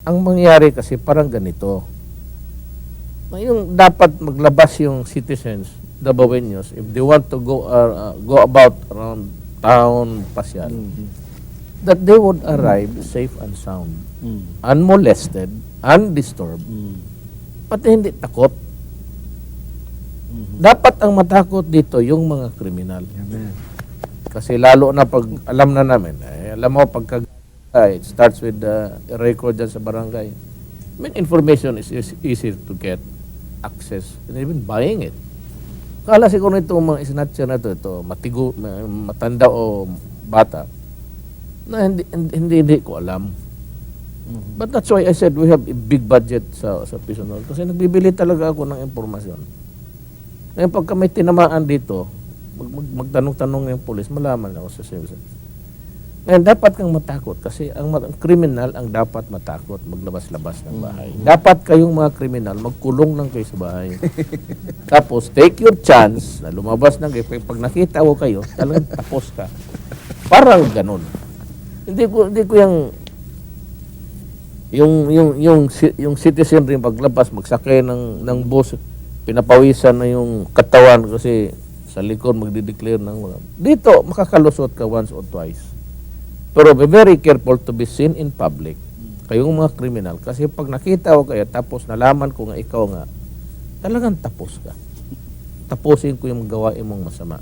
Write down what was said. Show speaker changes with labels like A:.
A: ang mangyari kasi parang ganito. Yung dapat maglabas yung citizens, Dabaweños, if they want to go about around town, pasyal, that they would arrive safe and sound, unmolested, undisturbed, pati hindi takot. Dapat ang matakot dito yung mga kriminal. Kasi lalo na pag alam na namin, alam mo pagka it starts with the record dyan sa barangay. I mean, information is easy to get access and even buying it. Kala siguro itong mga snatcher na ito matigo, matanda o bata, na hindi ko alam. But that's why I said we have a big budget sa Pisanol kasi nagbibili talaga ako ng impormasyon. Ngayon pagka may tinamaan dito, magtanong-tanong yung pulis, malaman ako sa citizen. Ngayon, dapat kang matakot kasi ang kriminal ang dapat matakot, maglabas-labas ng bahay. Dapat kayong mga kriminal, magkulong lang kayo sa bahay. Tapos, take your chance na lumabas ng kayo. Pag nakita ko kayo, talagang tapos ka. Parang ganun. Hindi ko yung citizen rin paglabas, magsakay ng bus, pinapawisan na yung katawan kasi sa likod magdi-declare ng dito, makakalusot ka once or twice. Pero be very careful to be seen in public. Kayong mga kriminal. Kasi pag nakita ko kayo, tapos nalaman ko nga ikaw nga, talagang tapos ka. Tapusin ko yung gawain mong masama.